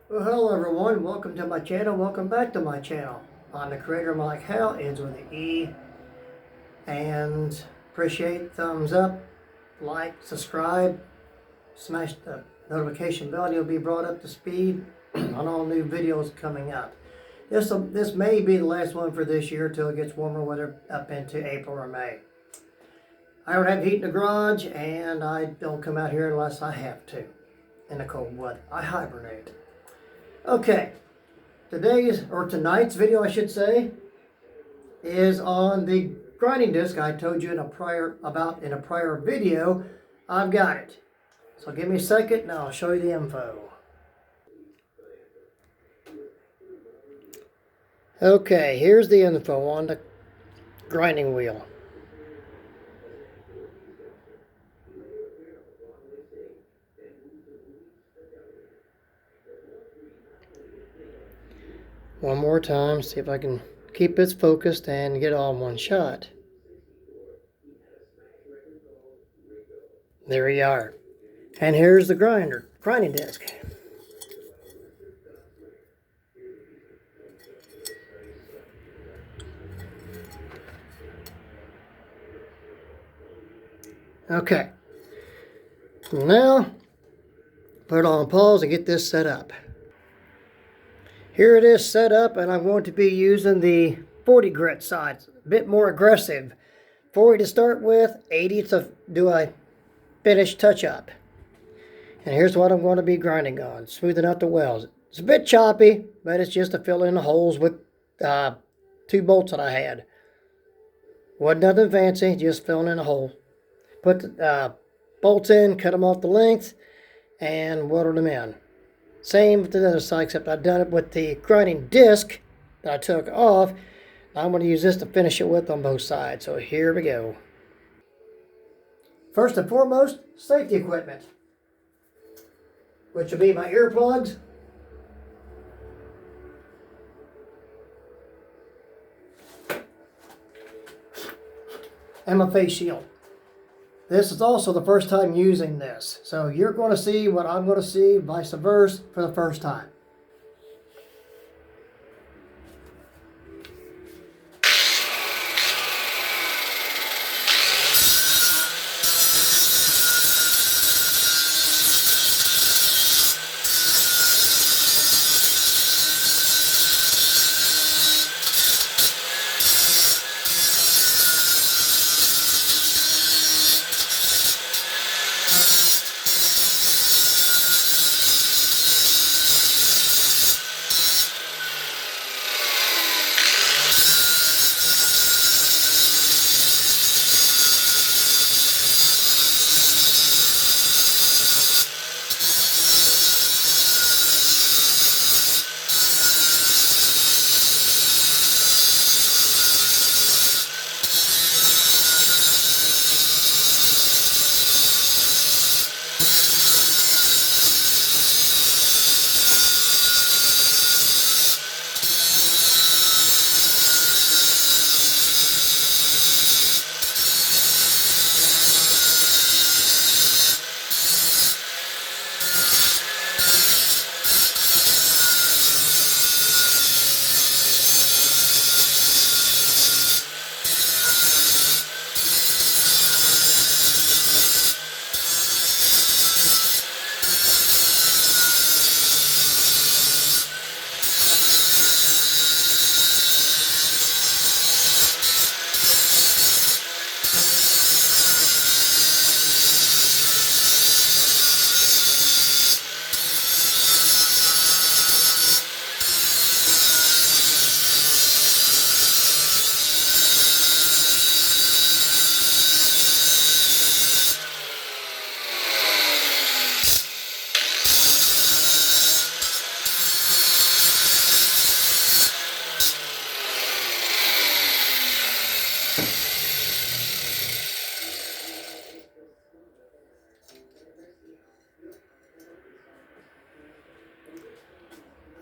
Well, hello everyone, welcome to my channel, welcome back to my channel. I'm the creator of Millner Haufen, ends with an E, and appreciate thumbs up, like, subscribe, smash the notification bell, and you'll be brought up to speed on all new videos coming up. This may be the last one for this year till it gets warmer weather up into April or May. I don't have heat in the garage, and I don't come out here unless I have to in the cold weather. I hibernate. Okay, tonight's video, I should say, is on the grinding disc I told you in a prior video. I've got it. So give me a second and I'll show you the info. Okay, here's the info on the grinding wheel. One more time, see if I can keep this focused and get all in one shot. There you are. And here's the grinding disc. Okay. Now, put it on pause and get this set up. Here it is set up, and I'm going to be using the 40 grit sides, a bit more aggressive. 40 to start with, 80 to do a finish touch-up. And here's what I'm going to be grinding on, smoothing out the wells. It's a bit choppy, but it's just to fill in the holes with 2 bolts that I had. Wasn't nothing fancy, just filling in a hole. Put the bolts in, cut them off the length, and welded them in. Same with the other side, except I've done it with the grinding disc that I took off. I'm going to use this to finish it with on both sides. So here we go. First and foremost, safety equipment, which will be my earplugs, and my face shield. This is also the first time using this, so you're going to see what I'm going to see, vice versa, for the first time.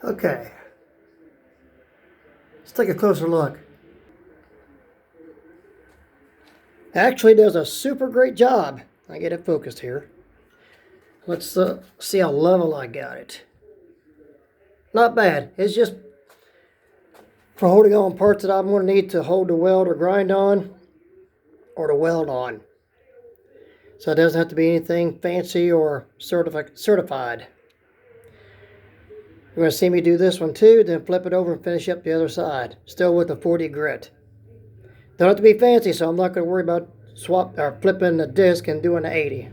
Okay, let's take a closer look. Actually does a super great job. I get it focused here. Let's see how level I got it. not bad. It's just for holding on parts that I'm going to need to hold the weld or grind on or to weld on. So it doesn't have to be anything fancy or certified. You're going to see me do this one too, then flip it over and finish up the other side, still with the 40 grit. Don't have to be fancy, so I'm not going to worry about flipping the disc and doing the 80.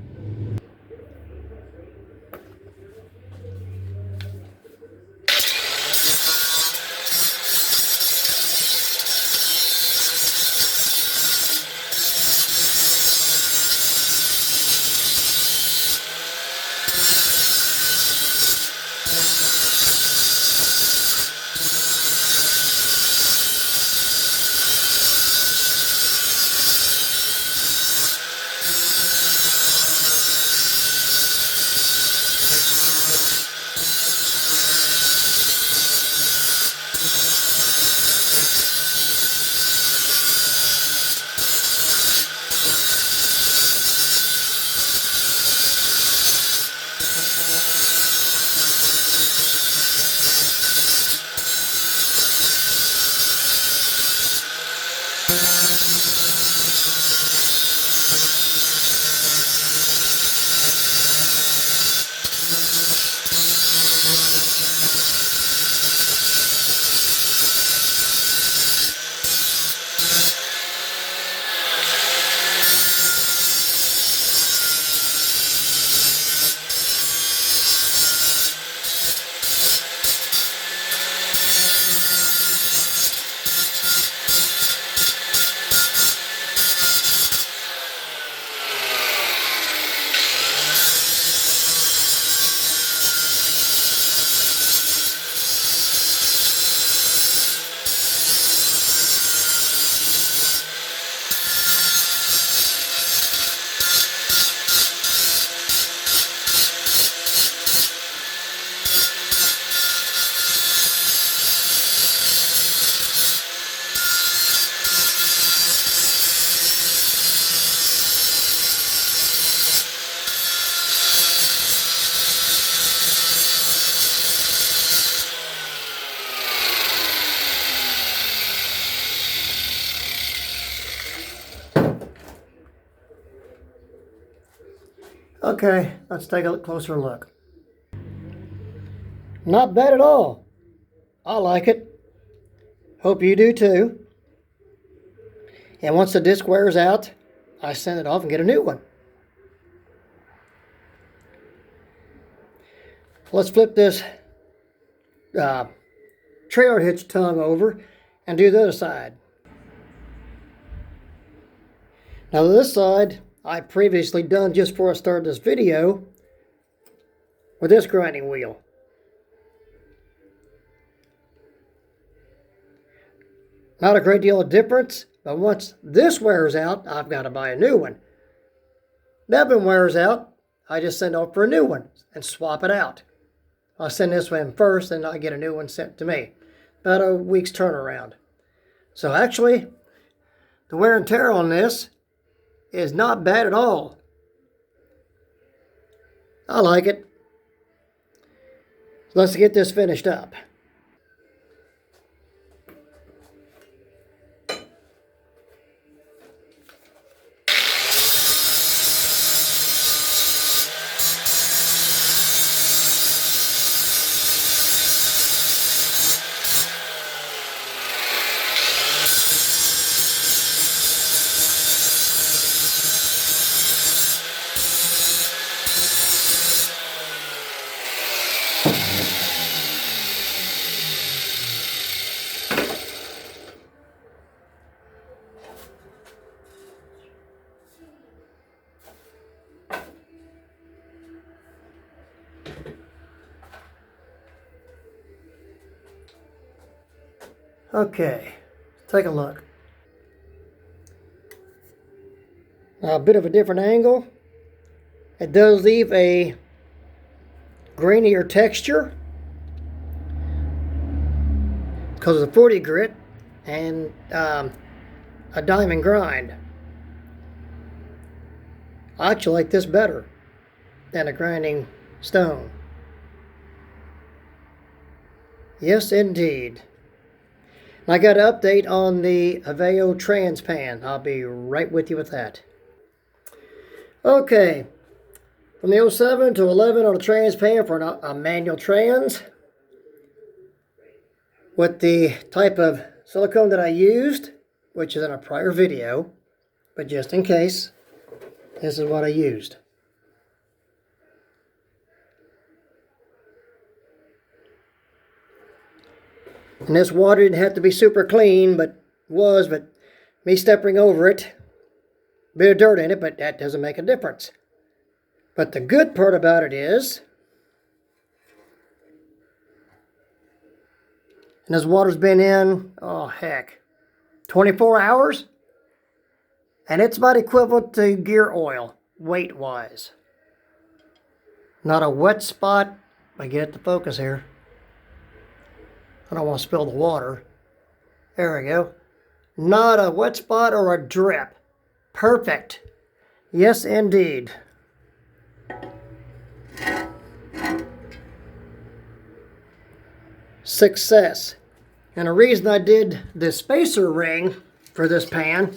Okay, let's take a closer look. Not bad at all. I like it. Hope you do too. And once the disc wears out, I send it off and get a new one. Let's flip this trailer hitch tongue over and do the other side. Now this side I previously done just before I started this video with this grinding wheel. Not a great deal of difference, but once this wears out, I've got to buy a new one. That one wears out, I just send off for a new one and swap it out. I'll send this one first, and I get a new one sent to me. About a week's turnaround. So actually, the wear and tear on this is not bad at all. I like it. So let's get this finished up. Okay, take a look. Now, a bit of a different angle. It does leave a grainier texture because of the 40 grit and a diamond grind. I actually like this better than a grinding stone. Yes, indeed. I got an update on the Aveo Transpan. I'll be right with you with that. Okay, from the 07 to 11 on the Transpan for a manual trans. With the type of silicone that I used, which is in a prior video, but just in case, this is what I used. And this water didn't have to be super clean, but me stepping over it, a bit of dirt in it, but that doesn't make a difference. But the good part about it is, and this water's been in, oh heck, 24 hours? And it's about equivalent to gear oil, weight-wise. Not a wet spot. I get it to focus here. I don't want to spill the water. There we go. Not a wet spot or a drip. Perfect. Yes, indeed. Success. And the reason I did the spacer ring for this pan,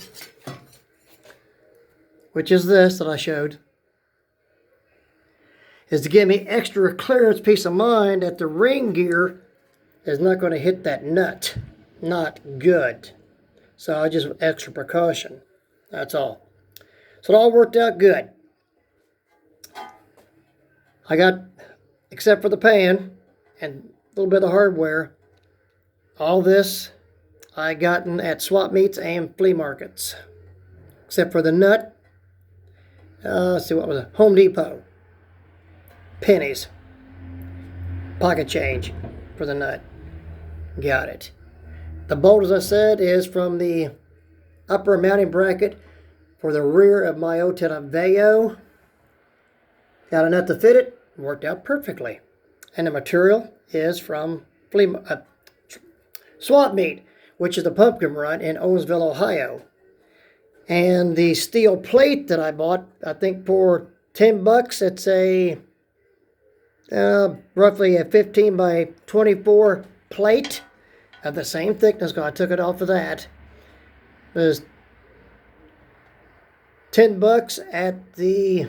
which is this that I showed, is to give me extra clearance, peace of mind that the ring gear is not going to hit that nut. Not good. So I just extra precaution. That's all. So it all worked out good. I got, except for the pan and a little bit of the hardware, all this I gotten at swap meets and flea markets. Except for the nut. Let's see, what was it? Home Depot. Pennies. Pocket change for the nut. Got it. The bolt, as I said, is from the upper mounting bracket for the rear of my 010 Aveo. Got a nut to fit it. Worked out perfectly. And the material is from Swap Meet, which is the Pumpkin Run in Owensville, Ohio. And the steel plate that I bought, I think for $10, it's a roughly a 15 by 24 plate of the same thickness, because I took it off of that. It was $10 at the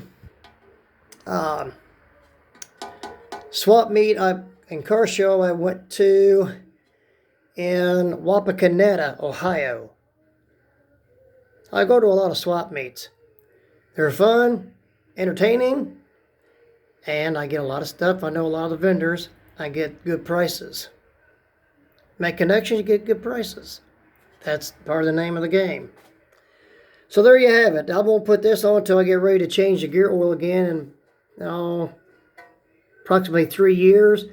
swap meet and car show I went to in Wapakoneta, Ohio. I go to a lot of swap meets. They're fun, entertaining, and I get a lot of stuff. I know a lot of the vendors. I get good prices. Make connections, you get good prices. That's part of the name of the game. So there you have it. I won't put this on until I get ready to change the gear oil again in approximately 3 years.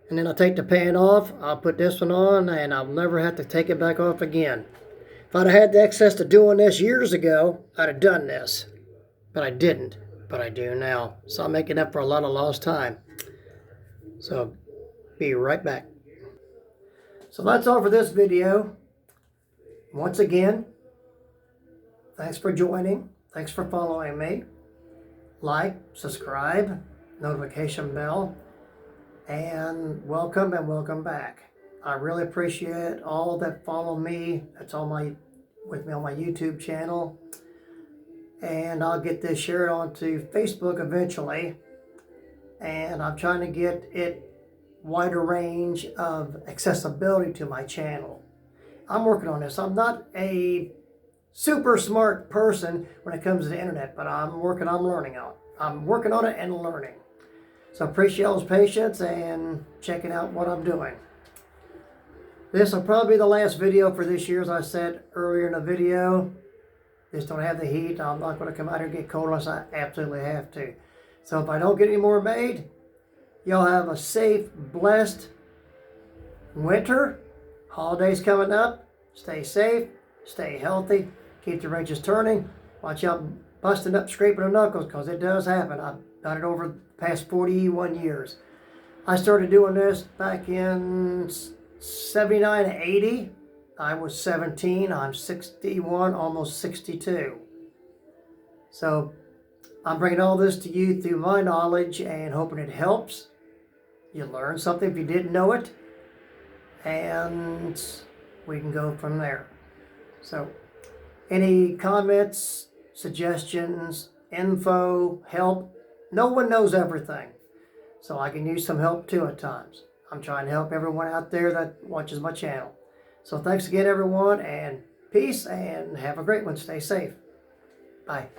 And then I'll take the pan off. I'll put this one on, and I'll never have to take it back off again. If I'd have had the access to doing this years ago, I'd have done this. But I didn't. But I do now. So I'm making up for a lot of lost time. So, be right back. So that's all for this video. Once again, thanks for joining. Thanks for following me. Like, subscribe, notification bell, and welcome back. I really appreciate all that follow me. That's with me on my YouTube channel. And I'll get this shared onto Facebook eventually. And I'm trying to get it wider range of accessibility to my channel. I'm working on this. I'm not a super smart person when it comes to the internet, but I'm working on it and learning. So I appreciate y'all's patience and checking out what I'm doing. This will probably be the last video for this year, as I said earlier in the video. Just don't have the heat. I'm not going to come out here and get cold unless I absolutely have to. So if I don't get any more made, y'all have a safe, blessed winter. Holidays coming up. Stay safe. Stay healthy. Keep the wrenches turning. Watch out busting up, scraping the knuckles, because it does happen. I've done it over the past 41 years. I started doing this back in 79 and 80. I was 17. I'm 61, almost 62. So I'm bringing all this to you through my knowledge and hoping it helps. You learn something if you didn't know it. and we can go from there. So any comments, suggestions, info, help? No one knows everything. So I can use some help too at times. I'm trying to help everyone out there that watches my channel. So thanks again, everyone, and peace, and have a great one. Stay safe. Bye.